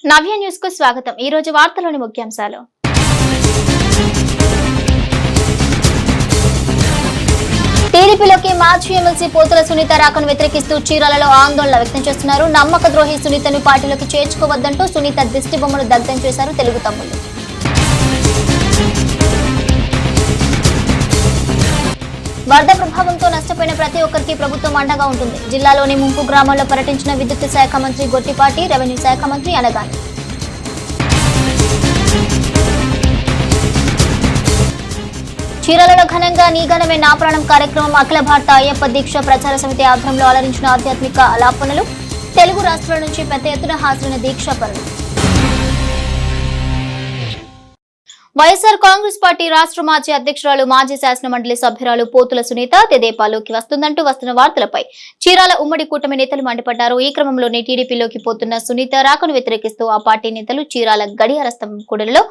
నవ్య news కు స్వాగతం। ఈ రోజు వార్తలోని ముఖ్యాంశాలు। టీడీపీలోకి మాజీ ఎమ్మెల్సీ పోతుల సునీత రాకను వ్యతిరేకిస్తూ చీరాలలో ఆందోళన వ్యక్తం చేస్తున్నారు। నమ్మక ద్రోహి సునీతను పార్టీలోకి చేర్చుకోవద్దంటూ సునీత దిష్టి బొమ్మను దగ్ధం చేశారు తెలుగు తమ్ముళ్లు। వరద ప్రభావంతో నష్టపోయిన ప్రతి ఒక్కరికి ప్రభుత్వం అండగా ఉంటుంది। జిల్లాలోని ముంపు గ్రామాల్లో పర్యటించిన విద్యుత్ శాఖ మంత్రి గొట్టిపాటి, రెవెన్యూ శాఖ మంత్రి అనగాని। చీరాలలో ఘనంగా నీ ఘనమే నా ప్రాణం కార్యక్రమం అఖిల భారత అయ్యప్ప దీక్ష ప్రచార సమితి ఆధ్వర్యంలో అలరించిన ఆధ్యాత్మిక ఆలాపనలు। తెలుగు రాష్ట్రాల నుంచి పెద్ద ఎత్తున హాజరైన దీక్షాపరులు। వైఎస్ఆర్ కాంగ్రెస్ పార్టీ రాష్ట్ర మాజీ అధ్యక్షురాలు మాజీ శాసన మండలి సభ్యురాలు పోతుల సునీత తెదేపాలోకి వస్తుందంటూ వస్తున్న వార్తలపై చీరాల ఉమ్మడి కూటమి నేతలు మండిపడ్డారు। ఈ క్రమంలోనే టీడీపీలోకి పోతున్న సునీత రాకను వ్యతిరేకిస్తూ ఆ పార్టీ నేతలు చీరాల గడియార స్తంభం కూడలిలో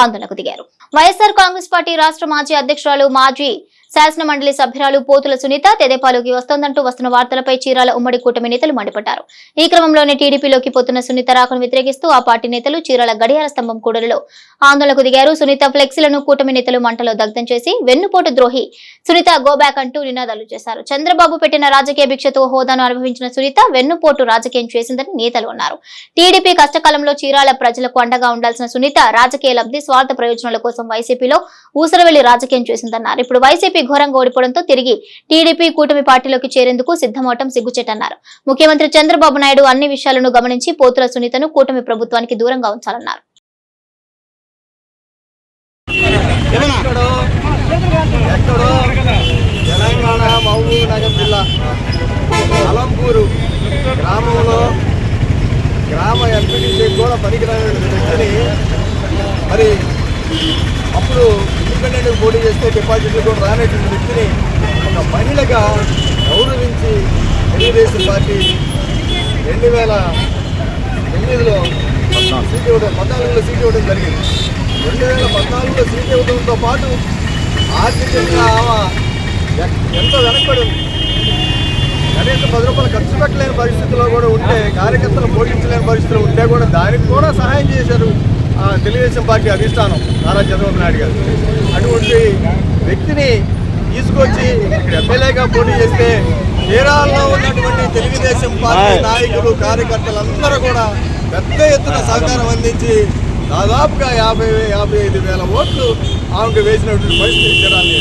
ఆందోళనకు దిగారు। వైఎస్ఆర్ కాంగ్రెస్ పార్టీ రాష్ట్ర మాజీ అధ్యక్షురాలు మాజీ శాసన మండలి సభ్యురాలు పోతుల సునీత తెదేపాలోకి వస్తోందంటూ వస్తున్న వార్తలపై చీరాల ఉమ్మడి కూటమి నేతలు మండిపడ్డారు। ఈ క్రమంలోనే టీడీపీలోకి పోతున్న సునీత రాకను వ్యతిరేకిస్తూ ఆ పార్టీ నేతలు చీరాల గడియార స్తంభం కూడలిలో ఆందోళనకు దిగారు। సునీత ఫ్లెక్సీలను కూటమి నేతలు మంటలో దగ్ధం చేసి వెన్నుపోటు ద్రోహి సునీత గోబ్యాక్ అంటూ నినాదాలు చేశారు। చంద్రబాబు పెట్టిన రాజకీయ భిక్షతో హోదాను అనుభవించిన సునీత వెన్నుపోటు రాజకీయం చేసిందని నేతలు అన్నారు। టీడీపీ కష్టకాలంలో చీరాల ప్రజలకు అండగా ఉండాల్సిన సునీత రాజకీయ లబ్ధి స్వార్థ ప్రయోజనాల కోసం వైసీపీలో ఊసరవెళ్లి రాజకీయం చేసిందన్నారు। ఇప్పుడు వైసీపీ ఘోరంగా ఓడిపోవడంతో తిరిగి టీడీపీ కూటమి పార్టీలోకి చేరేందుకు సిద్ధమవటం సిగ్గుచేటన్నారు। ముఖ్యమంత్రి చంద్రబాబు నాయుడు అన్ని విషయాలను గమనించి పోతుల సునీతను కూటమి ప్రభుత్వానికి దూరంగా ఉంచాలన్నారు। తెలంగాణ మహబూబ్ నగర్ జిల్లా అలంపూరు గ్రామంలో గ్రామ ఎంపీటీసీ కూడా పనికిరాని వ్యక్తిని మరి అప్పుడు ఇండిపెండెంట్గా పోటీ చేస్తే డిపాజిట్లు కూడా రానటువంటి వ్యక్తిని ఒక మహిళగా గౌరవించి తెలుగుదేశం పార్టీ 2008లో సీట్ ఇవ్వడం 14లో సీట్ ఇవ్వడం జరిగింది। 2014లో సీట్ ఇవ్వడంతో పాటు ఆర్థికంగా ఆమె ఎంతో వెనకబడి ఉంది। కనీసం 10 రూపాయలు ఖర్చు పెట్టలేని పరిస్థితుల్లో కూడా ఉంటే, కార్యకర్తలు పోషించలేని పరిస్థితులు ఉంటే కూడా దానికి కూడా సహాయం చేశారు తెలుగుదేశం పార్టీ అధిష్టానం నారా చంద్రబాబు నాయుడు గారు। అటువంటి వ్యక్తిని తీసుకొచ్చి ఇక్కడ ఎమ్మెల్యేగా పోటీ చేస్తే చీరాలలో ఉన్నటువంటి తెలుగుదేశం పార్టీ నాయకులు కార్యకర్తలందరూ కూడా పెద్ద ఎత్తున సహకారం అందించి దాదాపుగా 55,000 ఓట్లు ఆమెకు వేసినటువంటి పరిస్థితి చీరాలు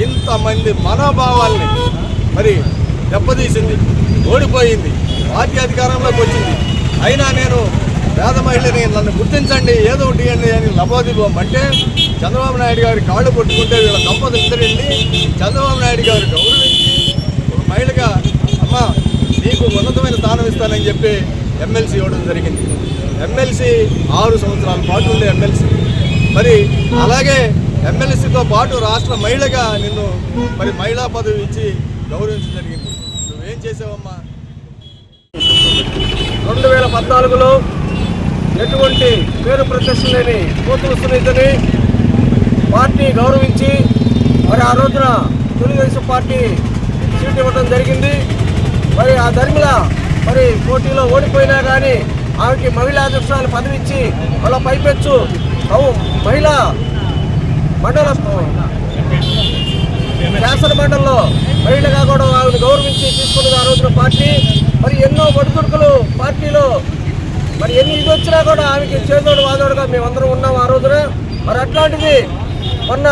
ఇంతమంది మనోభావాల్ని మరి దెబ్బతీసింది, ఓడిపోయింది, పార్టీ అధికారంలోకి వచ్చింది। అయినా నేను పేద మహిళని నన్ను గుర్తించండి, ఏదో ఒకటి అండి అని లబోదిబోమంటే చంద్రబాబు నాయుడు గారి కాళ్ళు పట్టుకుంటే వీళ్ళ దంపతులు ఇద్దరండి చంద్రబాబు నాయుడు గారు గౌరవించి ఒక మహిళగా అమ్మ నీకు ఉన్నతమైన స్థానం ఇస్తానని చెప్పి ఎమ్మెల్సీ ఇవ్వడం జరిగింది। ఎమ్మెల్సీ 6 సంవత్సరాల పాటు ఉండే ఎమ్మెల్సీ, మరి అలాగే ఎమ్మెల్సీతో పాటు రాష్ట్ర మహిళగా నిన్ను మరి మహిళా పదవి ఇచ్చి గౌరవించడం జరిగింది। నువ్వేం చేసావమ్మా? 2014లో ఎటువంటి పేరు ప్రతిష్ట లేని పోతుల సునీతని పార్టీ గౌరవించి మరి ఆ రోజున తెలుగుదేశం పార్టీ సీట్ ఇవ్వడం జరిగింది। మరి ఆ ధర్మిల మరి పోటీలో ఓడిపోయినా కానీ ఆమెకి మహిళా అధ్యక్షురాలు పదవి ఇచ్చి వాళ్ళ పైపెచ్చు మహిళా మండల శాసన మండలిలో మహిళగా కూడా ఆమెను గౌరవించి తీసుకున్నది ఆ రోజున పార్టీ। మరి ఎన్నో ఒడిదుడుకులు పార్టీలో మరి ఎన్ని ఇది వచ్చినా కూడా ఆమెకి చేదోడు వాదోడుగా మేమందరం ఉన్నాం ఆ రోజున। మరి అట్లాంటిది మొన్న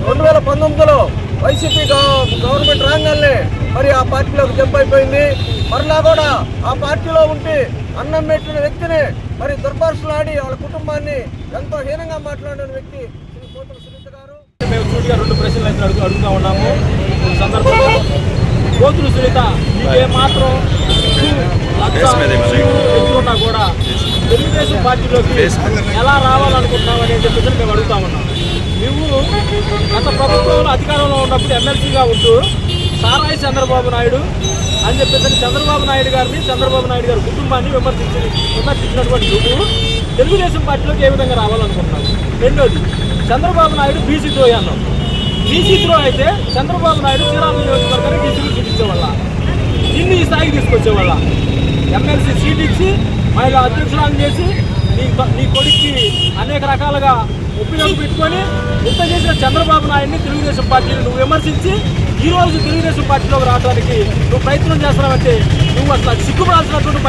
2019లో వైసీపీ గవర్నమెంట్ రాగానే మరి ఆ పార్టీలోకి జంప్ అయిపోయింది। మరలా కూడా ఆ పార్టీలో ఉండి అన్నం పెట్టిన వ్యక్తిని మరి దుర్భాషలాడి వాళ్ళ కుటుంబాన్ని ఎంతో హీనంగా మాట్లాడిన వ్యక్తి పోతుల సునీత గారు। మేము సూటిగా 2 ప్రశ్నలు అయితే అడుగుతూ ఉన్నాము। ఈ సందర్భంలో పోతుల సునీత ఏ మాత్రం ఎత్తుకున్నా కూడా తెలుగుదేశం పార్టీలోకి ఎలా రావాలనుకుంటున్నావు అని చెప్పేసి మేము అడుగుతా ఉన్నాం। నువ్వు గత ప్రభుత్వంలో అధికారంలో ఉన్నప్పుడు ఎమ్మెల్సీగా ఉంటూ సారాయి చంద్రబాబు నాయుడు అని చెప్పేసి చంద్రబాబు నాయుడు గారిని చంద్రబాబు నాయుడు గారి కుటుంబాన్ని విమర్శించినటువంటి నువ్వు తెలుగుదేశం పార్టీలోకి ఏ విధంగా రావాలనుకుంటున్నావు? రెండోది, చంద్రబాబు నాయుడు బీసీ ద్రోహి అన్నావు। బీసీ ద్రోహి అయితే చంద్రబాబు నాయుడు చీరాల నియోజకవర్గాన్ని బీసీలు చూపించేవాళ్ళ, నిన్ను ఈ స్థాయికి తీసుకొచ్చేవాళ్ళ, ఎమ్మెల్సీ సీట్ ఇచ్చి మహిళా అధ్యక్షులను చేసి నీ కొడుక్కి అనేక రకాలుగా ఉపయోగం పెట్టుకొని ఇంత చేసిన చంద్రబాబు నాయుడిని తెలుగుదేశం పార్టీని నువ్వు విమర్శించి ఈరోజు తెలుగుదేశం పార్టీలోకి రావడానికి నువ్వు ప్రయత్నం చేస్తున్నావంటే నువ్వు అసలు సిగ్గుపడాల్సినటువంటి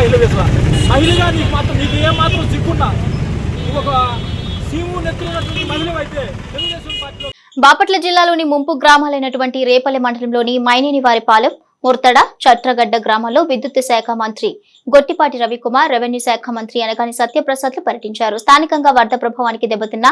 మహిళగా నీకు ఏమాత్రం సిగ్గున్నా నువ్వు ఒక సీము నెత్తున్నటువంటి మహిళవైతే తెలుగుదేశం పార్టీలో. బాపట్ల జిల్లాలోని ముంపు గ్రామాలైనటువంటి రేపల్లె మండలంలోని మైనేనివారిపాలెం, ముర్తడ, చట్రగడ్డ గ్రామాల్లో విద్యుత్ శాఖ మంత్రి గొట్టిపాటి రవికుమార్, రెవెన్యూ శాఖ మంత్రి అనగాని సత్యప్రసాద్లు పర్యటించారు. స్థానికంగా వరద ప్రభావానికి దెబ్బతిన్న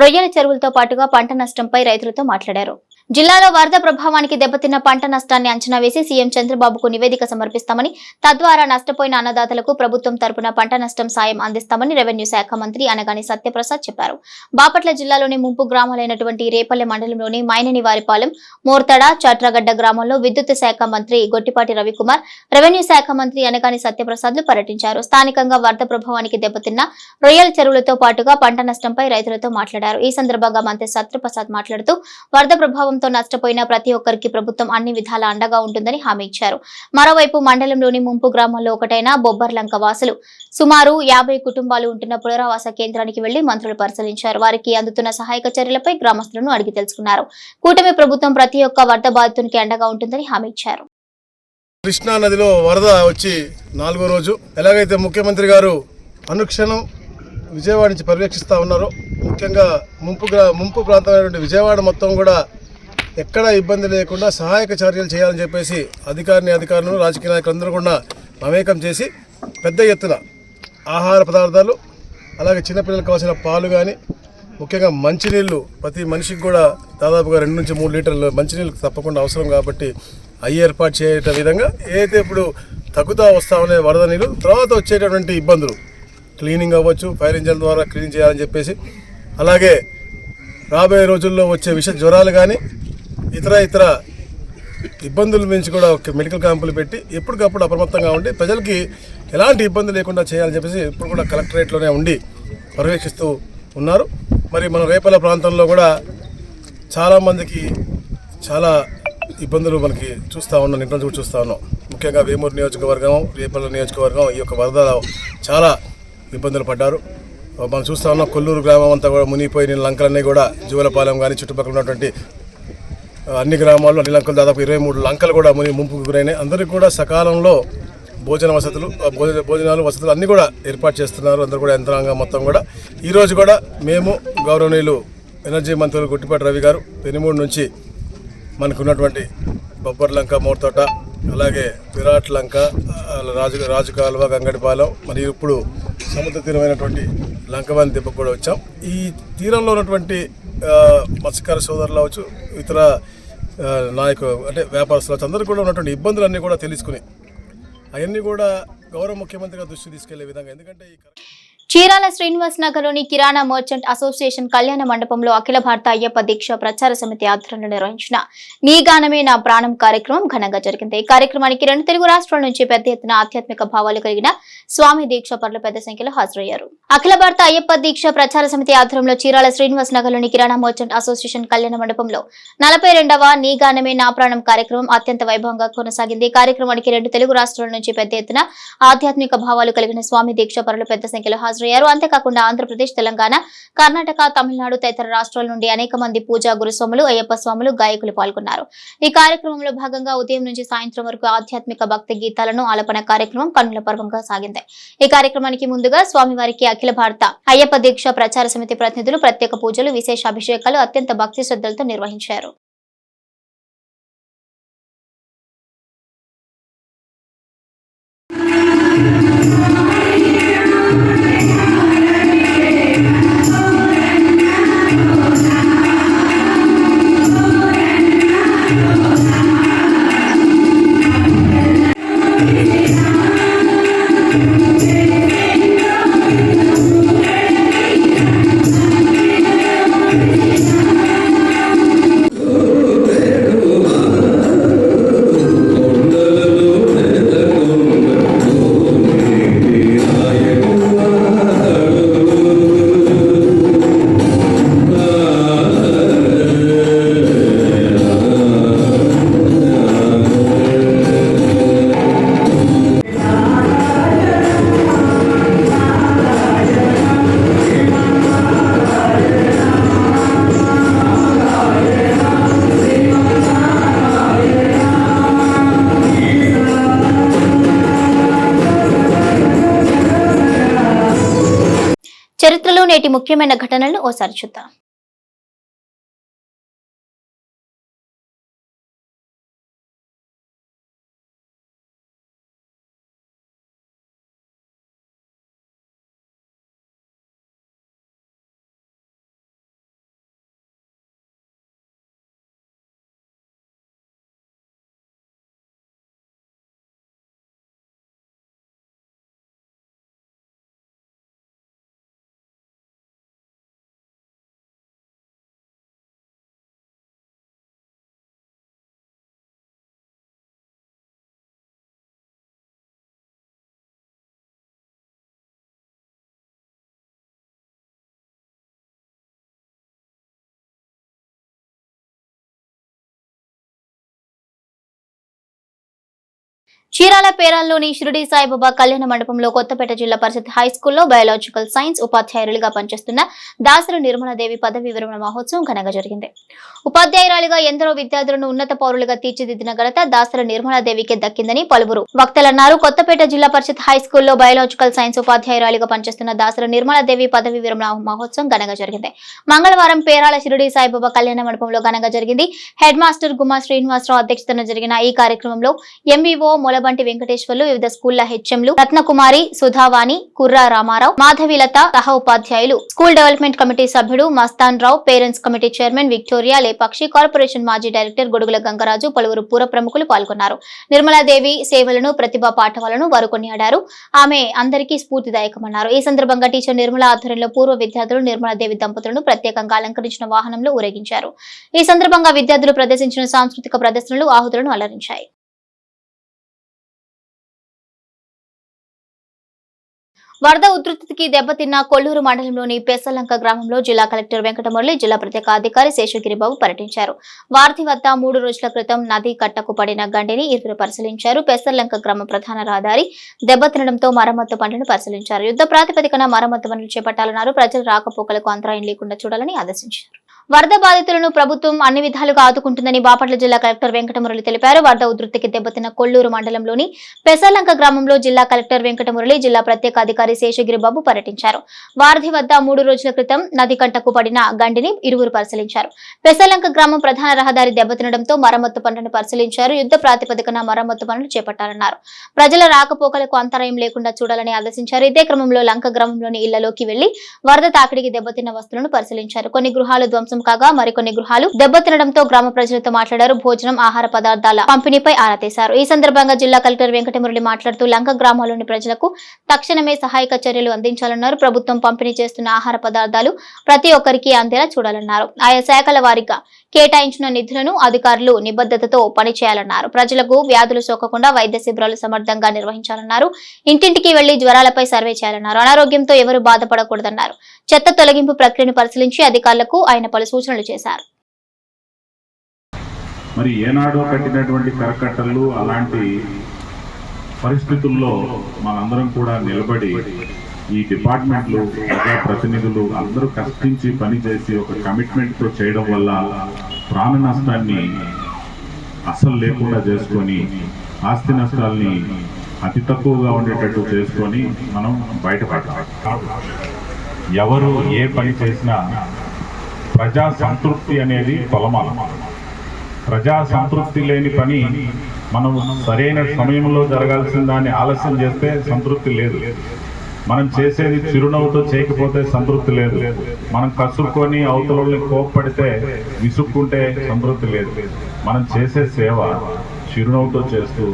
రొయ్యల చెరువులతో పాటుగా పంట నష్టంపై రైతులతో మాట్లాడారు. జిల్లాలో వరద ప్రభావానికి దెబ్బతిన్న పంట నష్టాన్ని అంచనా వేసి సీఎం చంద్రబాబుకు నివేదిక సమర్పిస్తామని, తద్వారా నష్టపోయిన అన్నదాతలకు ప్రభుత్వం తరపున పంట నష్టం సాయం అందిస్తామని రెవెన్యూ శాఖ మంత్రి అనగాని సత్యప్రసాద్ చెప్పారు. బాపట్ల జిల్లాలోని ముంపు గ్రామాలైనటువంటి రేపల్లె మండలంలోని మైనేనివారిపాలెం, మోర్తడ, చట్రగడ్డ గ్రామంలో విద్యుత్ శాఖ మంత్రి గొట్టిపాటి రవికుమార్, రెవెన్యూ శాఖ మంత్రి అనగాని సత్యప్రసాద్లు పర్యటించారు. స్థానికంగా వరద ప్రభావానికి దెబ్బతిన్న రొయ్యల చెరువులతో పాటుగా పంట నష్టంపై రైతులతో మాట్లాడారు. ఈ సందర్భంగా మంత్రి సత్యప్రసాద్ మాట్లాడుతూ వరద ప్రభావంతో నష్టపోయిన ప్రతి ఒక్కరికి ప్రభుత్వం అన్ని విధాల అండగా ఉంటుందని హామీ ఇచ్చారు. మరోవైపు మండలంలోని ముంపు గ్రామాల్లో ఒకటైన బొబ్బర్లంక వాసులు సుమారు 50 కుటుంబాలు ఉంటున్న పునరావాస కేంద్రానికి వెళ్లి మంత్రులు పరిశీలించారు. వారికి అందుతున్న సహాయక చర్యలపై గ్రామస్తులను అడిగి తెలుసుకున్నారు. కూటమి ప్రభుత్వం ప్రతి ఒక్క వరద బాధితునికి అండగా ఉంటుందని హామీ ఇచ్చారు. కృష్ణా నదిలో వరద వచ్చి 4వ రోజు ఎలాగైతే ముఖ్యమంత్రి గారు అనుక్షణం విజయవాడ నుంచి పర్యవేక్షిస్తూ ఉన్నారో, ముఖ్యంగా ముంపు ప్రాంతమైనటువంటి విజయవాడ మొత్తం కూడా ఎక్కడ ఇబ్బంది లేకుండా సహాయక చర్యలు చేయాలని చెప్పేసి అధికారులను రాజకీయ నాయకులందరూ కూడా మమేకం చేసి పెద్ద ఎత్తున ఆహార పదార్థాలు, అలాగే చిన్నపిల్లలకు కావాల్సిన పాలు కానీ, ముఖ్యంగా మంచినీళ్ళు ప్రతి మనిషికి కూడా దాదాపుగా 2 నుంచి 3 లీటర్లు మంచినీళ్ళు తప్పకుండా అవసరం కాబట్టి అవి ఏర్పాటు చేయట విధంగా ఏదైతే ఇప్పుడు తగ్గుతూ వస్తామనే వరద నీళ్ళు తర్వాత వచ్చేటటువంటి ఇబ్బందులు క్లీనింగ్ అవ్వచ్చు, ఫైర్ ఇంజన్ ద్వారా క్లీన్ చేయాలని చెప్పేసి, అలాగే రాబోయే రోజుల్లో వచ్చే విష జ్వరాలు కానీ ఇతర ఇబ్బందుల నుంచి కూడా ఒక మెడికల్ క్యాంపులు పెట్టి ఎప్పటికప్పుడు అప్రమత్తంగా ఉండి ప్రజలకి ఎలాంటి ఇబ్బంది లేకుండా చేయాలని చెప్పేసి ఇప్పుడు కూడా కలెక్టరేట్లోనే ఉండి పర్యవేక్షిస్తూ ఉన్నారు. మరి మన రేపల్ల ప్రాంతంలో కూడా చాలామందికి చాలా ఇబ్బందులు మనకి చూస్తూ ఉన్నాం, నిన్న కూడా చూస్తూ ఉన్నాం. ముఖ్యంగా వేమూరు నియోజకవర్గం, రేపల్ల నియోజకవర్గం ఈ యొక్క వరదలో చాలా ఇబ్బందులు పడ్డారు. మనం చూస్తూ ఉన్నాం కొల్లూరు గ్రామం అంతా కూడా మునిగిపోయి లంకలన్నీ కూడా జూలపాలెం కానీ చుట్టుపక్కల ఉన్నటువంటి అన్ని గ్రామాల్లో అన్ని లంకలు దాదాపు 23 లంకలు కూడా ముంపుకు గురైనాయి. అందరికీ కూడా సకాలంలో భోజనాలు వసతులు అన్నీ కూడా ఏర్పాటు చేస్తున్నారు. అందరూ కూడా యంత్రాంగం మొత్తం కూడా. ఈరోజు కూడా మేము గౌరవనీయులు ఎనర్జీ మంత్రులు గొట్టిపాటి రవి గారు పెనుమూడు నుంచి మనకు ఉన్నటువంటి బొబ్బర్లంక, మోర్తోట, అలాగే విరాట్ లంక, రాజు కాలువ, గంగడిపాలెం, మరియు ఇప్పుడు సముద్ర తీరమైనటువంటి లంకవాని దెబ్బకు కూడా వచ్చాం. ఈ తీరంలో ఉన్నటువంటి మత్స్యకార సోదరులు అవచ్చు, ఇతర నాయకులు అంటే వ్యాపారస్తులు అందరూ కూడా ఉన్నటువంటి ఇబ్బందులన్నీ కూడా తెలుసుకుని అవన్నీ కూడా గౌరవ ముఖ్యమంత్రి గారి దృష్టికి తీసుకెళ్లే విధంగా, ఎందుకంటే చీరాల శ్రీనివాస్ నగర్లోని కిరాణా మర్చెంట్ అసోసియేషన్ కళ్యాణ మండపంలో అఖిల భారత అయ్యప్ప దీక్ష ప్రచార సమితి ఆధ్వర్యంలో నిర్వహించిన నీ గానమే నా ప్రాణం కార్యక్రమం ఘనంగా జరిగింది. ఈ కార్యక్రమానికి 2 తెలుగు రాష్ట్రాల నుంచి పెద్ద ఎత్తున ఆధ్యాత్మిక భావాలు కలిగిన స్వామి దీక్ష పరులు పెద్ద సంఖ్యలో హాజరయ్యారు. అఖిల భారత అయ్యప్ప దీక్ష ప్రచార సమితి ఆధ్వర్యంలో చీరాల శ్రీనివాస్ నగర్లోని కిరాణా మర్చెంట్ అసోసియేషన్ కళ్యాణ మండపంలో 42వ నీ గానమే నా ప్రాణం కార్యక్రమం అత్యంత వైభవంగా కొనసాగింది. ఈ కార్యక్రమానికి 2 తెలుగు రాష్ట్రాల నుంచి పెద్ద ఎత్తున ఆధ్యాత్మిక భావాలు కలిగిన స్వామి దీక్ష పరులు పెద్ద సంఖ్యలో హాజరయ్యారు. అంతేకాకుండా ఆంధ్రప్రదేశ్, తెలంగాణ, కర్ణాటక, తమిళనాడు తదితర రాష్ట్రాల నుండి అనేక మంది పూజా గురుస్వాములు, అయ్యప్ప స్వాములు, గాయకులు పాల్గొన్నారు. ఈ కార్యక్రమంలో భాగంగా ఉదయం నుంచి సాయంత్రం వరకు ఆధ్యాత్మిక భక్తి గీతాలను ఆలపన కార్యక్రమం కన్నుల పర్వంగా సాగింది. ఈ కార్యక్రమానికి ముందుగా స్వామివారికి అఖిల భారత అయ్యప్ప దీక్ష ప్రచార సమితి ప్రతినిధులు ప్రత్యేక పూజలు, విశేష అభిషేకాలు అత్యంత భక్తి శ్రద్ధలతో నిర్వహించారు. చరిత్రలో నేటి ముఖ్యమైన ఘటనలను ఓసారి చూద్దాం. చీరాల పేరాల్లోని షిరిడి సాయిబాబా కళ్యాణ మండపంలో కొత్తపేట జిల్లా పరిషత్ హైస్కూల్లో బయాలజికల్ సైన్స్ ఉపాధ్యాయులుగా పనిచేస్తున్న దాసరి నిర్మలాదేవి పదవి విరమణ మహోత్సవం ఘనంగా జరిగింది. ఉపాధ్యాయురాలిగా ఎందరో విద్యార్థులను ఉన్నత పౌరులుగా తీర్చిదిద్దిన ఘనత దాసరి నిర్మలాదేవికి దక్కిందని పలువురు వక్తలన్నారు. కొత్తపేట జిల్లా పరిషత్ హైస్కూల్లో బయాలజికల్ సైన్స్ ఉపాధ్యాయురాలిగా పనిచేస్తున్న దాసరి నిర్మలాదేవి పదవి విరమణ మహోత్సవం ఘనంగా జరిగింది. మంగళవారం పేరాల షిరిడి సాయిబాబా కళ్యాణ మండపంలో ఘనంగా జరిగింది. హెడ్ మాస్టర్ గుమ్మా శ్రీనివాసరావు అధ్యక్షతన జరిగిన ఈ కార్యక్రమంలో ఎంఈఓ మొలబంటి వెంకటేశ్వర్లు, వివిధ స్కూళ్ల హెచ్ఎంలు రత్నకుమారి, సుధావాణి, కుర్రా రామారావు, మాధవిలత సహా ఉపాధ్యాయులు, స్కూల్ డెవలప్మెంట్ కమిటీ సభ్యుడు Mastan Rao, parents committee chairman Victoria Lepakshi, corporation మాజీ డైరెక్టర్ గొడుగుల గంగరాజు, పలువురు పూర్వ ప్రముఖులు పాల్గొన్నారు. నిర్మలాదేవి సేవలను, ప్రతిభా పాఠవాలను వారు కొనియాడారు. ఆమె అందరికీ స్ఫూర్తిదాయకమన్నారు. ఈ సందర్భంగా టీచర్ నిర్మల ఆధ్వర్యంలో పూర్వ విద్యార్థులు నిర్మలాదేవి దంపతులను ప్రత్యేకంగా అలంకరించిన వాహనంలో ఊరేగించారు. ఈ సందర్భంగా విద్యార్థులు ప్రదర్శించిన సాంస్కృతిక ప్రదర్శనలు ఆహుతులను అలరించాయి. వరద ఉధృతికి దెబ్బతిన్న కొల్లూరు మండలంలోని పెసలంక గ్రామంలో జిల్లా కలెక్టర్ వెంకటమురళి, జిల్లా ప్రత్యేక అధికారి శేషగిరిబాబు పర్యటించారు. వార్తి వద్ద 3 రోజుల క్రితం నది కట్టకు పడిన గండిని ఇరువురు పరిశీలించారు. పెసలంక గ్రామ ప్రధాన రహదారి దెబ్బతినడంతో మరమ్మతు పనులను పరిశీలించారు. యుద్ధ ప్రాతిపదికన మరమ్మతు పనులు చేపట్టాలన్నారు. ప్రజల రాకపోకలకు అంతరాయం లేకుండా చూడాలని ఆదేశించారు. వరద బాధితులను ప్రభుత్వం అన్ని విధాలుగా ఆదుకుంటుందని బాపట్ల జిల్లా కలెక్టర్ వెంకటమురళి తెలిపారు. వరద ఉధృతికి దెబ్బతిన్న కొల్లూరు మండలంలోని పెసలంక గ్రామంలో జిల్లా కలెక్టర్ వెంకటమురళి, జిల్లా ప్రత్యేక అధికారి శేషగిరిబాబు పర్యటించారు. వారధి వద్ద 3 రోజుల క్రితం నది కంటకు పడిన గండిని ఇరువురు పరిశీలించారు. పెసలంక గ్రామం ప్రధాన రహదారి దెబ్బతినడంతో మరమ్మతు పనులను పరిశీలించారు. యుద్ధ ప్రాతిపదికన మరమ్మతు పనులు చేపట్టాలన్నారు. ప్రజల రాకపోకలకు అంతరాయం లేకుండా చూడాలని ఆదేశించారు. ఇదే క్రమంలో లంక గ్రామంలోని ఇళ్లలోకి వెళ్లి వరద తాకిడికి దెబ్బతిన్న వస్తువులను పరిశీలించారు. కొన్ని గృహాలు ధ్వంసం కాగా మరికొన్ని గృహాలు దెబ్బతినడంతో గ్రామ ప్రజలతో మాట్లాడారు. భోజనం, ఆహార పదార్థాల పంపిణీపై ఆరా తీశారు. ఈ సందర్భంగా జిల్లా కలెక్టర్ వెంకటమురళి మాట్లాడుతూ లంక గ్రామాల్లోని ప్రజలకు తక్షణమే సహాయక చర్యలు అందించాలన్నారు. ప్రభుత్వం పంపిణీ చేస్తున్న ఆహార పదార్థాలు ప్రతి ఒక్కరికి అందేలా చూడాలన్నారు. ఆయా శాఖల వారీగా కేటాయించిన నిధులను అధికారులు నిబద్ధతతో పనిచేయాలన్నారు. ప్రజలకు వ్యాధులు సోకకుండా వైద్య శిబిరాలు సమర్థంగా నిర్వహించాలన్నారు. ఇంటింటికి వెళ్లి జ్వరాలపై సర్వే చేయాలన్నారు. అనారోగ్యంతో ఎవరు బాధపడకూడదన్నారు. చెత్త తొలగింపు ప్రక్రియను పరిశీలించి అధికారులకు ఆయన పలు సూచనలు చేశారు. మరి ఏనాడో కట్టినటువంటి కరకట్టలు అలాంటి పరిస్థితుల్లో మనందరం కూడా నిలబడి ఈ డిపార్ట్మెంట్లు, ప్రజాప్రతినిధులు అందరూ కష్టించి పనిచేసి ఒక కమిట్మెంట్తో చేయడం వల్ల ప్రాణ నష్టాన్ని అసలు లేకుండా చేసుకొని ఆస్తి నష్టాలని అతి తక్కువగా ఉండేటట్టు చేసుకొని మనం బయటపడాలి. ఎవరు ఏ పని చేసినా ప్రజా సంతృప్తి అనేది కొలమానం. ప్రజా సంతృప్తి లేని పని మనం సరైన సమయంలో జరగాల్సిన దాన్ని ఆలస్యం చేస్తే సంతృప్తి లేదు. మనం చేసేది చిరునవ్వుతో చేయకపోతే సంతృప్తి లేదు. మనం కసురుకొని అవతలని కోప్పడితే విసుక్కుంటే సంతృప్తి లేదు. మనం చేసే సేవ చిరునవ్వుతో చేస్తూ,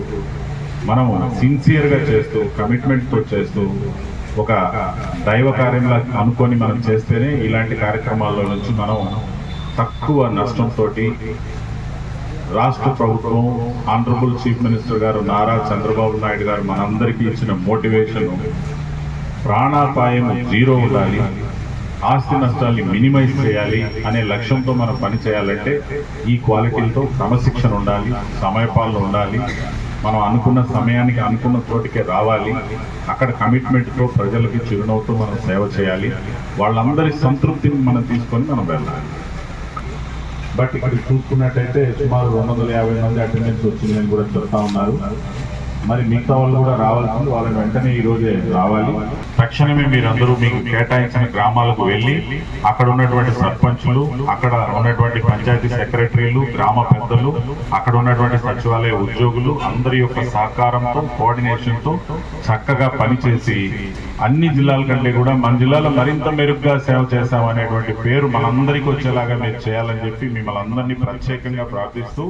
మనం సిన్సియర్గా చేస్తూ, కమిట్మెంట్తో చేస్తూ, ఒక దైవ కార్యంలా అనుకొని మనం చేస్తేనే ఇలాంటి కార్యక్రమాల్లో నుంచి మనం తక్కువ నష్టంతో రాష్ట్ర ప్రభుత్వం, ఆనరబుల్ చీఫ్ మినిస్టర్ గారు నారా చంద్రబాబు నాయుడు గారు మనందరికీ ఇచ్చిన మోటివేషన్ ప్రాణాపాయం 0 ఉండాలి, ఆస్తి నష్టాల్ని మినిమైజ్ చేయాలి అనే లక్ష్యంతో మనం పని చేయాలంటే ఈ క్వాలిటీలతో క్రమశిక్షణ ఉండాలి, సమయపాలన ఉండాలి, మనం అనుకున్న సమయానికి అనుకున్న చోటికే రావాలి, అక్కడ కమిట్మెంట్తో ప్రజలకి చిరునవ్వుతో మనం సేవ చేయాలి, వాళ్ళందరి సంతృప్తిని మనం తీసుకొని మనం వెళ్ళాలి. బట్ ఇక్కడ చూసుకున్నట్టయితే సుమారు 250 మంది అటెండెన్స్ వచ్చిందని కూడా చెప్తా ఉన్నారు. మరి మిగతా వాళ్ళు కూడా రావాల్సింది, వాళ్ళని వెంటనే ఈరోజే రావాలి. తక్షణమే మీరందరూ మీకు కేటాయించిన గ్రామాలకు వెళ్ళి అక్కడ ఉన్నటువంటి సర్పంచులు, అక్కడ ఉన్నటువంటి పంచాయతీ సెక్రటరీలు, గ్రామ పెద్దలు, అక్కడ ఉన్నటువంటి సచివాలయ ఉద్యోగులు అందరి యొక్క సహకారంతో, కోఆర్డినేషన్తో చక్కగా పనిచేసి అన్ని జిల్లాల కంటే కూడా మన జిల్లాలో మరింత మెరుగ్గా సేవ చేశామనేటువంటి పేరు మనందరికీ వచ్చేలాగా మీరు చేయాలని చెప్పి మిమ్మల్ని అందరినీ ప్రత్యేకంగా ప్రార్థిస్తూ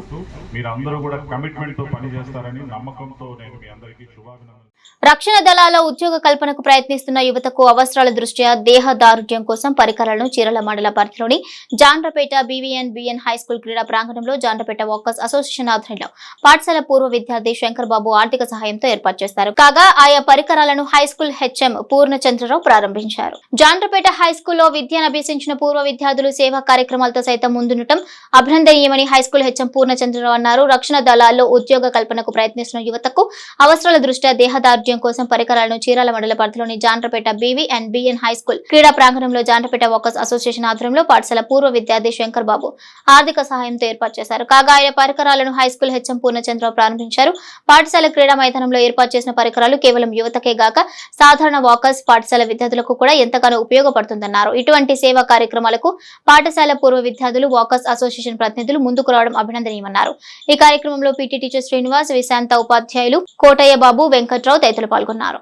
మీరందరూ కూడా కమిట్మెంట్ తో పనిచేస్తారని నమ్మకంతో నేను మీ అందరికీ శుభాభినందనలు. రక్షణ దళాల ఉద్యోగ కల్పనకు ప్రయత్నిస్తున్న యువతకు అవసరాల దృష్ట్యా దేహదారుఢ్యం కోసం పరికరాలను చీరల మండల పరిధిలోని జాండ్రపేట బిఎన్ హైస్కూల్ క్రీడా ప్రాంగణంలో జాండ్రపేట వాకర్స్ అసోసియేషన్ ఆధ్వర్యంలో పాఠశాల పూర్వ విద్యార్థి శంకర్ బాబు ఆర్థిక సహాయంతో ఏర్పాటు చేస్తారు. కాగా ఆయా పరికరాలను హైస్కూల్ హెచ్ఎం పూర్ణచంద్రరావు ప్రారంభించారు. జాండ్రపేట హైస్కూల్లో విద్యను అభ్యసించిన పూర్వ విద్యార్థులు సేవా కార్యక్రమాలతో సైతం ముందుండటం అభినందనీయమని హైస్కూల్ హెచ్ఎం పూర్ణచంద్రరావు అన్నారు. రక్షణ దళాల్లో ఉద్యోగ కల్పనకు ప్రయత్నిస్తున్న యువతకు అవసరాల దృష్ట్యా దేహదారుఢ్యం కోసం పరికరాలను చీరాల మండల పరిధిలోని జాండ్రపేట బిఎన్ హైస్కూల్ క్రీడా ప్రాంగణంలో జాండ్రపేట వాకర్స్ అసోసియేషన్ ఆధ్వర్యంలో పాఠశాల పూర్వ విద్యార్థి శంకర్ బాబు ఆర్థిక సహాయంతో ఏర్పాటు చేశారు. కాగా ఆయా పరికరాలను హైస్కూల్ హెచ్ఎం పూర్ణచంద్రరావు ప్రారంభించారు. పాఠశాల క్రీడా మైదానంలో ఏర్పాటు చేసిన పరికరాలు కేవలం యువతకే గాక సాధారణ వాకర్స్ పాఠశాల విద్యార్థులకు కూడా ఎంతగానో ఉపయోగపడుతుందన్నారు. ఇటువంటి సేవా కార్యక్రమాలకు పాఠశాల పూర్వ విద్యార్థులు, వాకర్స్ అసోసియేషన్ ప్రతినిధులు ముందుకు రావడం అభినందనీయమన్నారు. ఈ కార్యక్రమంలో పీటీ టీచర్ శ్రీనివాస్, విశాంత ఉపాధ్యాయులు కోటయ్య బాబు, వెంకట్రావు తదితరులు పాల్గొన్నారు.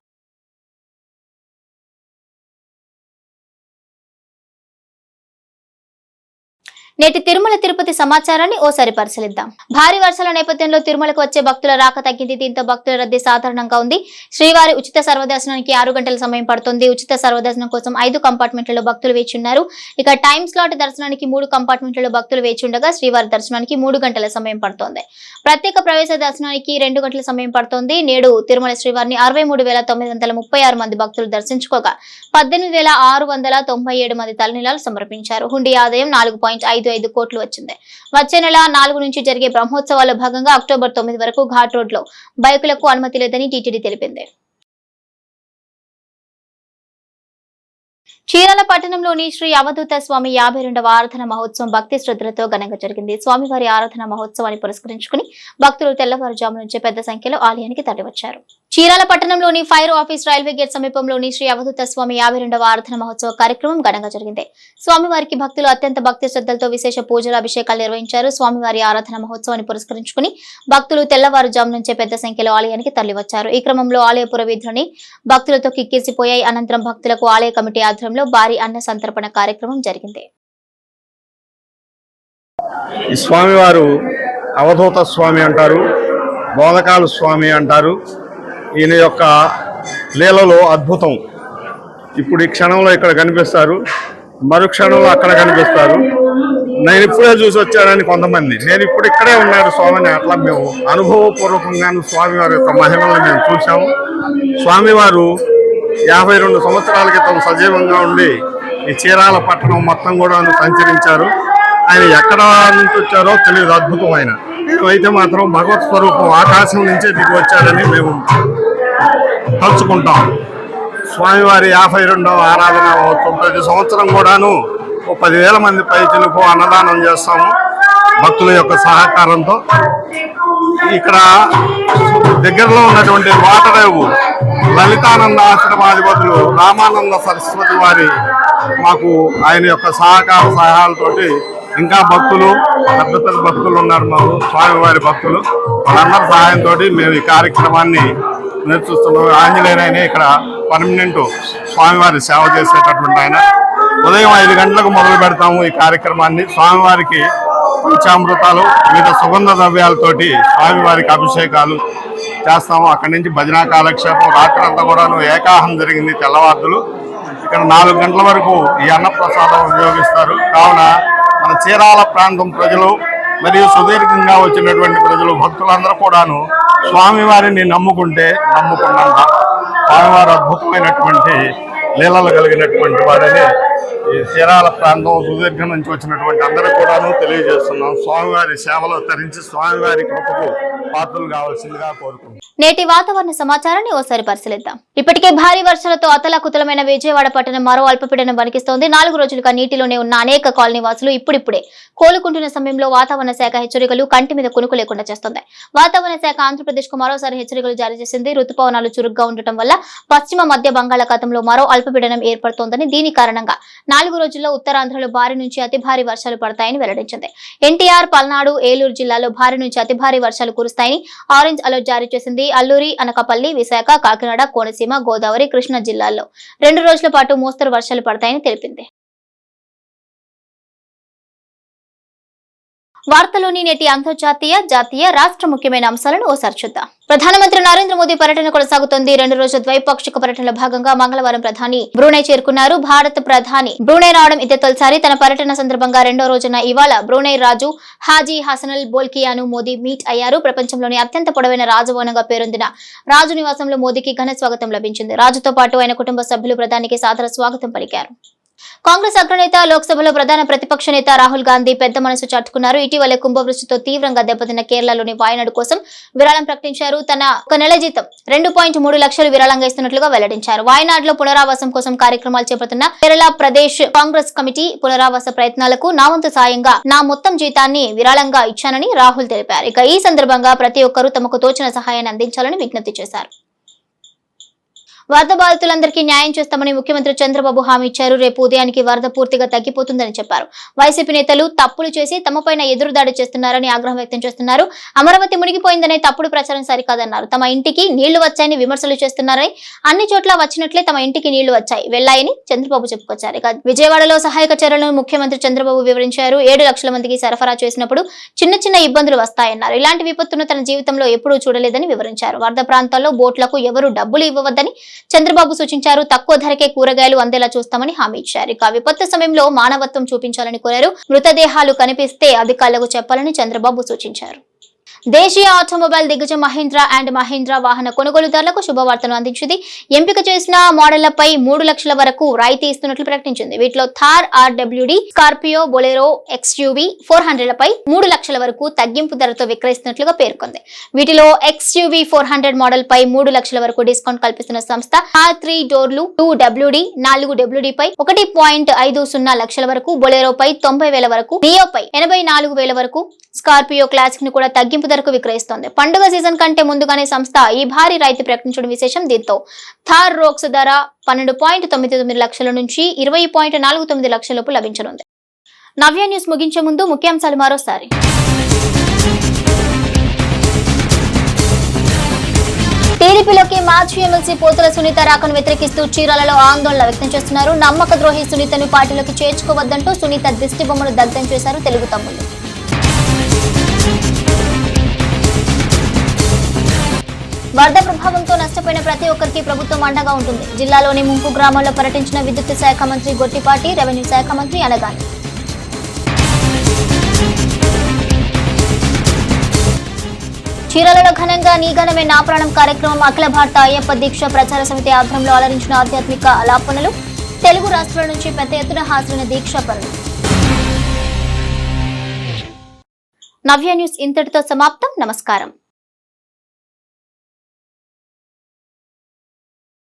నేటి తిరుమల తిరుపతి సమాచారాన్ని ఓసారి పరిశీలిద్దాం. భారీ వర్షాల నేపథ్యంలో తిరుమలకు వచ్చే భక్తుల రాక తగ్గింది. దీంతో భక్తుల రద్దీ సాధారణంగా ఉంది. శ్రీవారి ఉచిత సర్వదర్శనానికి 6 గంటల సమయం పడుతుంది. ఉచిత సర్వదర్శనం కోసం 5 కంపార్ట్మెంట్లలో భక్తులు వేచి ఉన్నారు. ఇక టైం స్లాట్ దర్శనానికి 3 కంపార్ట్మెంట్లలో భక్తులు వేచి ఉండగా శ్రీవారి దర్శనానికి 3 గంటల సమయం పడుతోంది. ప్రత్యేక ప్రవేశ దర్శనానికి 2 గంటల సమయం పడుతోంది. నేడు తిరుమల శ్రీవారిని 63,936 మంది భక్తులు దర్శించుకోగా 18,697 మంది తలనీలాలు సమర్పించారు. హుండీ ఆదాయం 4.55 కోట్లు వచ్చింది. వచ్చే నెల 4 నుంచి జరిగే బ్రహ్మోత్సవాల్లో భాగంగా అక్టోబర్ 9 వరకు ఘాట్ రోడ్ లో బైకులకు అనుమతి లేదని టీటీడీ తెలిపింది. చీరాల పట్టణంలోని శ్రీ అవధూత స్వామి 52వ ఆరాధన మహోత్సవం భక్తి శ్రద్ధలతో ఘనంగా జరిగింది. స్వామివారి ఆరాధన మహోత్సవాన్ని పురస్కరించుకుని భక్తులు తెల్లవారుజాము నుంచే పెద్ద సంఖ్యలో ఆలయానికి తరలివచ్చారు. చీరాల పట్టణంలోని ఫైర్ ఆఫీస్ రైల్వే గేట్ సమీపంలోని శ్రీ అవధూత స్వామి 52వ ఆరాధన మహోత్సవ కార్యక్రమం ఘనంగా జరిగింది. స్వామివారికి భక్తులు అత్యంత భక్తి శ్రద్ధలతో విశేష పూజలు, అభిషేకాలు నిర్వహించారు. స్వామివారి ఆరాధన మహోత్సవాన్ని పురస్కరించుకుని భక్తులు తెల్లవారుజాము నుంచే పెద్ద సంఖ్యలో ఆలయానికి తరలివచ్చారు. ఈ క్రమంలో ఆలయ పురవీధులని భక్తులతో కిక్కిరిసిపోయాయి. అనంతరం భక్తులకు ఆలయ కమిటీ ఆధ్వర్యంలో భారీ అన్న సంతర్పణ కార్యక్రమం జరిగింది. ఈ స్వామివారు అవధూత స్వామి అంటారు, బోధకాలు స్వామి అంటారు. ఈయన యొక్క లీలలో అద్భుతం. ఇప్పుడు ఈ క్షణంలో ఇక్కడ కనిపిస్తారు, మరు క్షణంలో అక్కడ కనిపిస్తారు. నేను ఇప్పుడే చూసి వచ్చానని కొంతమంది, నేను ఇప్పుడు ఇక్కడే ఉన్నాను స్వామిని, అట్లా మేము అనుభవపూర్వకంగాను స్వామివారి యొక్క మహిమలను మేము చూసాము. స్వామివారు 52 సంవత్సరాల క్రితం సజీవంగా ఉండి ఈ చీరాల పట్టణం మొత్తం కూడా సంచరించారు. ఆయన ఎక్కడ నుంచి వచ్చారో తెలియదు, అద్భుతం. ఆయన అయితే మాత్రం భగవత్ స్వరూపం ఆకాశం నుంచే దిగి వచ్చాడని మేము తలుచుకుంటాం. స్వామివారి 52వ ఆరాధన మహోత్సవం ప్రతి సంవత్సరం కూడాను 10,000 మంది పైచిలకు అన్నదానం చేస్తాము భక్తుల యొక్క సహకారంతో. ఇక్కడ దగ్గరలో ఉన్నటువంటి వాటరేవు లలితానంద ఆశ్రమాధిపతులు రామానంద సరస్వతి వారి మాకు ఆయన యొక్క సహకార సహాయాలతోటి ఇంకా భక్తులు, పెద్ద పెద్ద భక్తులు ఉన్నారు మాకు, స్వామివారి భక్తులు, వాళ్ళందరి సహాయంతో మేము ఈ కార్యక్రమాన్ని నేర్చుస్తున్నాం. ఆంజనేయులైన ఇక్కడ పర్మనెంట్ స్వామివారి సేవ చేసేటటువంటి ఆయన. ఉదయం 5 గంటలకు మొదలు పెడతాము ఈ కార్యక్రమాన్ని. స్వామివారికి పంచామృతాలు, వివిధ సుగంధ ద్రవ్యాలతోటి స్వామివారికి అభిషేకాలు చేస్తాము. అక్కడి నుంచి భజనా కాలక్షేపం, రాత్రంతా కూడా ఏకాహం జరిగింది తెల్లవారులు. ఇక్కడ 4 గంటల వరకు ఈ అన్నప్రసాదం ఉపయోగిస్తారు. కావున మన చీరాల ప్రాంతం ప్రజలు మరియు సుదీర్ఘంగా వచ్చినటువంటి ప్రజలు, భక్తులందరూ కూడాను స్వామివారిని నమ్ముకున్నంత స్వామివారు అద్భుతమైనటువంటి లీలలు కలిగినటువంటి వారని ఈ చీరాల ప్రాంతం సుదీర్ఘం నుంచి వచ్చినటువంటి అందరూ కూడాను తెలియజేస్తున్నాం. స్వామివారి సేవలో తరించి స్వామివారి కృపకు పాత్రలు కావాల్సిందిగా కోరుకుంటున్నాం. నేటి వాతావరణ సమాచారాన్ని ఓసారి పరిశీలిద్దాం. ఇప్పటికే భారీ వర్షాలతో అతలాకుతలమైన విజయవాడ పట్టణం మరో అల్పపీడనం వణికిస్తోంది. 4 రోజులుగా నీటిలోనే ఉన్న అనేక కాలనీ వాసులు ఇప్పుడిప్పుడే కోలుకుంటున్న సమయంలో వాతావరణ శాఖ హెచ్చరికలు కంటి మీద కునుకు లేకుండా చేస్తోంది. వాతావరణ శాఖ ఆంధ్రప్రదేశ్ కు మరోసారి హెచ్చరికలు జారీ చేసింది. రుతుపవనాలు చురుగ్గా ఉండటం వల్ల పశ్చిమ మధ్య బంగాళాఖాతంలో మరో అల్పపీడనం ఏర్పడుతోందని, దీని కారణంగా 4 రోజుల్లో ఉత్తరాంధ్రలో భారీ నుంచి అతి భారీ వర్షాలు పడతాయని వెల్లడించింది. ఎన్టీఆర్, పల్నాడు, ఏలూరు జిల్లాలో భారీ నుంచి అతి భారీ వర్షాలు కురుస్తాయని ఆరెంజ్ అలర్ట్ జారీ చేసింది. అల్లూరి, అనకాపల్లి, విశాఖ, కాకినాడ, కోనసీమ, గోదావరి, కృష్ణా జిల్లాల్లో 2 రోజుల పాటు మోస్తరు వర్షాలు పడతాయని తెలిపింది. వార్తలోని నేటి అంతర్జాతీయ, జాతీయ, రాష్ట్ర ముఖ్యమైన అంశాలను ఓసారి చూద్దాం. ప్రధానమంత్రి నరేంద్ర మోదీ పర్యటన కొనసాగుతోంది. 2 రోజుల ద్వైపాక్షిక పర్యటనలో భాగంగా మంగళవారం ప్రధాని బ్రూనై చేరుకున్నారు. భారత ప్రధాని బ్రూనై రావడం ఇదే తొలిసారి. తన పర్యటన సందర్భంగా 2వ రోజున ఇవాళ బ్రూనై రాజు హాజీ హసనల్ బోల్కియాను మోదీ మీట్ అయ్యారు. ప్రపంచంలోని అత్యంత పొడవైన రాజభవనంగా పేరొందిన రాజు నివాసంలో మోదీకి ఘన స్వాగతం లభించింది. రాజుతో పాటు ఆయన కుటుంబ సభ్యులు ప్రధానికి సాదర స్వాగతం పలికారు. కాంగ్రెస్ అగ్రనేత, లోక్సభలో ప్రధాన ప్రతిపక్ష నేత రాహుల్ గాంధీ పెద్ద మనసు చాటుకున్నారు. ఇటీవలే కుంభవృష్టితో తీవ్రంగా దెబ్బతిన్న కేరళలోని వాయనాడు కోసం విరాళం ప్రకటించారు. తన 1 నెల జీతం 2.3 లక్షలు విరాళంగా ఇస్తున్నట్లుగా వెల్లడించారు. వాయనాడులో పునరావాసం కోసం కార్యక్రమాలు చేపడుతున్న కేరళ ప్రదేశ్ కాంగ్రెస్ కమిటీ పునరావాస ప్రయత్నాలకు నా వంతు సాయంగా నా మొత్తం జీతాన్ని విరాళంగా ఇచ్చానని రాహుల్ తెలిపారు. ఇక ఈ సందర్భంగా ప్రతి ఒక్కరూ తమకు తోచిన సహాయాన్ని అందించాలని విజ్ఞప్తి చేశారు. వరద బాధితులందరికీ న్యాయం చేస్తామని ముఖ్యమంత్రి చంద్రబాబు హామీ ఇచ్చారు. రేపు ఉదయానికి వరద పూర్తిగా తగ్గిపోతుందని చెప్పారు. వైసీపీ నేతలు తప్పులు చేసి తమపైన ఎదురుదాడి చేస్తున్నారని ఆగ్రహం వ్యక్తం చేస్తున్నారు. అమరావతి మునిగిపోయిందనే తప్పుడు ప్రచారం సరికాదన్నారు. తమ ఇంటికి నీళ్లు వచ్చాయని విమర్శలు చేస్తున్నారని, అన్ని చోట్ల వచ్చినట్లే తమ ఇంటికి నీళ్లు వచ్చాయి, వెళ్లాయని చంద్రబాబు చెప్పుకొచ్చారు. ఇక విజయవాడలో సహాయక చర్యలను ముఖ్యమంత్రి చంద్రబాబు వివరించారు. 7 లక్షల మందికి సరఫరా చేసినప్పుడు చిన్న చిన్న ఇబ్బందులు వస్తాయన్నారు. ఇలాంటి విపత్తును తన జీవితంలో ఎప్పుడూ చూడలేదని వివరించారు. వరద ప్రాంతాల్లో బోట్లకు ఎవరూ డబ్బులు ఇవ్వవద్దని చంద్రబాబు సూచించారు. తక్కువ ధరకే కూరగాయలు అందేలా చూస్తామని హామీ ఇచ్చారు. ఇక విపత్తు సమయంలో మానవత్వం చూపించాలని కోరారు. మృతదేహాలు కనిపిస్తే అధికారులకు చెప్పాలని చంద్రబాబు సూచించారు. దేశీయ ఆటోమొబైల్ దిగ్గజం మహీంద్రా అండ్ మహీంద్రా వాహన కొనుగోలుదారులకు శుభవార్తను అందించింది. ఎంపిక చేసిన మోడళ్లపై 3 లక్షల వరకు రాయితీ ఇస్తున్నట్లు ప్రకటించింది. వీటిలో Thar RWD, Scorpio, Bolero, XUV 400లపై 3 లక్షల వరకు తగ్గింపు ధరతో విక్రయిస్తున్నట్లుగా పేర్కొంది. వీటిలో XUV 400 మోడల్ పై 3 లక్షల వరకు డిస్కౌంట్ కల్పిస్తున్న సంస్థ థార్ 3 డోర్లు 2WD, 4WD పై 1.50 లక్షల వరకు, బొలెరో పై 90,000 వరకు, నియో పై 84,000 వరకు, స్కార్పియో క్లాసిక్ ను కూడా తగ్గింపు ధరకు విక్రయిస్తోంది. పండుగ సీజన్ కంటే ముందుగానే సంస్థ ఈ భారీ రాయితీ ప్రకటించడం విశేషం. దీంతో థార్ రోక్స్ ధర 12.99 లక్షల నుంచి 20.49 లక్షల లోపు లభించనుంది. నవ్య న్యూస్ ముగించే ముందు ముఖ్యాంశాలు మరోసారి. టీడీపీలోకి మాజీ ఎమ్మెల్సీ పోతుల సునీత రాకను వ్యతిరేకిస్తూ చీరాలలో ఆందోళన వ్యక్తం చేస్తున్నారు. నమ్మక ద్రోహి సునీతను పార్టీలోకి చేర్చుకోవద్దంటూ సునీత దిష్టి బొమ్మను దగ్ధం చేశారు తెలుగు తమ్ముళ్లు. వరద ప్రభావంతో నష్టపోయిన ప్రతి ఒక్కరికి ప్రభుత్వం అండగా ఉంటుంది. జిల్లాలోని ముంపు గ్రామాల్లో పర్యటించిన విద్యుత్ శాఖ మంత్రి గొట్టిపాటి, రెవెన్యూ శాఖ మంత్రి అనగాని. చీరాలలో ఘనంగా నీ ఘనమే నా ప్రాణం కార్యక్రమం అఖిల భారత అయ్యప్ప దీక్ష ప్రచార సమితి ఆధ్వర్యంలో అలరించిన ఆధ్యాత్మిక ఆలాపనలు. తెలుగు రాష్ట్రాల నుంచి పెద్ద ఎత్తున హాజరైన దీక్షా పనులు. నవ్య న్యూస్ ఇంతటితో సమాప్తం. నమస్కారం.